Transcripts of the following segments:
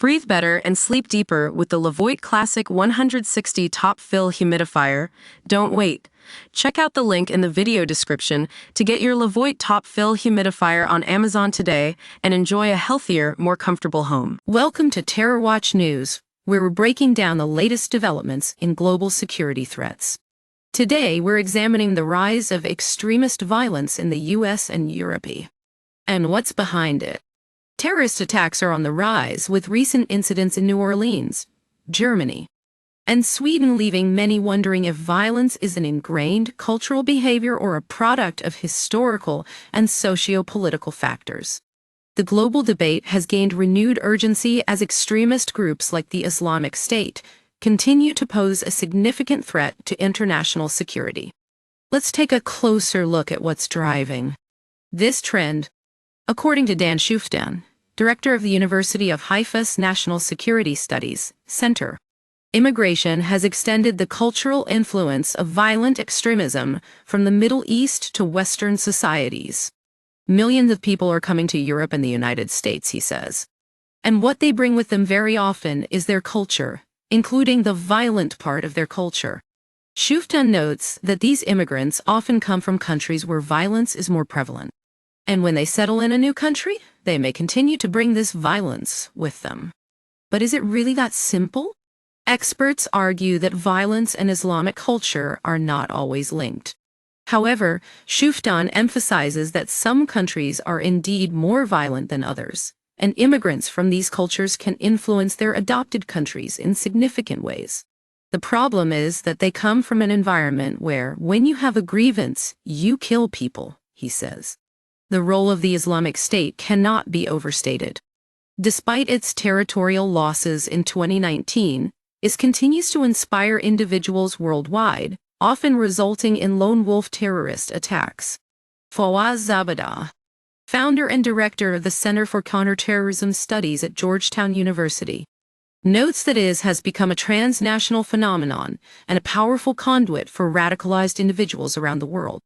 Breathe better and sleep deeper with the Levoit Classic 160 Top Fill Humidifier. Don't wait. Check out the link in the video description to get your Levoit Top Fill Humidifier on Amazon today and enjoy a healthier, more comfortable home. Welcome to Terror Watch News, where we're breaking down the latest developments in global security threats. Today, we're examining the rise of extremist violence in the US and Europe. And what's behind it? Terrorist attacks are on the rise, with recent incidents in New Orleans, Germany, and Sweden leaving many wondering if violence is an ingrained cultural behavior or a product of historical and socio-political factors. The global debate has gained renewed urgency as extremist groups like the Islamic State continue to pose a significant threat to international security. Let's take a closer look at what's driving this trend. According to Dan Shuftan, director of the University of Haifa's National Security Studies Center, immigration has extended the cultural influence of violent extremism from the Middle East to Western societies. Millions of people are coming to Europe and the United States, he says. And what they bring with them very often is their culture, including the violent part of their culture. Shuftan notes that these immigrants often come from countries where violence is more prevalent. And when they settle in a new country, they may continue to bring this violence with them. But is it really that simple? Experts argue that violence and Islamic culture are not always linked. However, Shuftan emphasizes that some countries are indeed more violent than others, and immigrants from these cultures can influence their adopted countries in significant ways. The problem is that they come from an environment where, when you have a grievance, you kill people, he says. The role of the Islamic State cannot be overstated. Despite its territorial losses in 2019, it continues to inspire individuals worldwide, often resulting in lone wolf terrorist attacks. Fawaz Zabada, founder and director of the Center for Counterterrorism Studies at Georgetown University, notes that IS has become a transnational phenomenon and a powerful conduit for radicalized individuals around the world.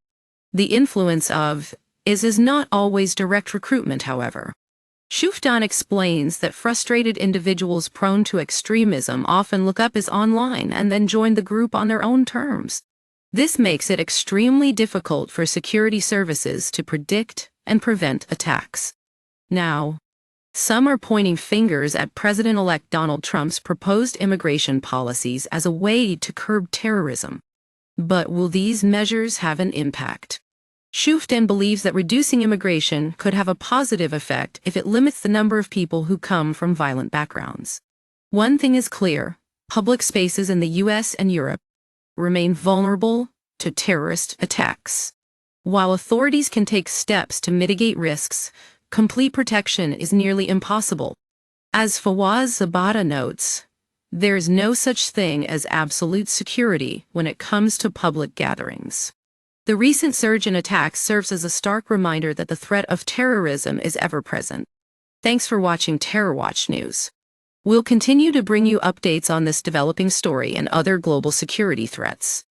The influence of IS is not always direct recruitment, however. Shuftan explains that frustrated individuals prone to extremism often look up IS online and then join the group on their own terms. This makes it extremely difficult for security services to predict and prevent attacks. Now, some are pointing fingers at President-elect Donald Trump's proposed immigration policies as a way to curb terrorism. But will these measures have an impact? Shuftan believes that reducing immigration could have a positive effect if it limits the number of people who come from violent backgrounds. One thing is clear: public spaces in the US and Europe remain vulnerable to terrorist attacks. While authorities can take steps to mitigate risks, complete protection is nearly impossible. As Fawaz Zabada notes, there is no such thing as absolute security when it comes to public gatherings. The recent surge in attacks serves as a stark reminder that the threat of terrorism is ever present. Thanks for watching Terror Watch News. We'll continue to bring you updates on this developing story and other global security threats.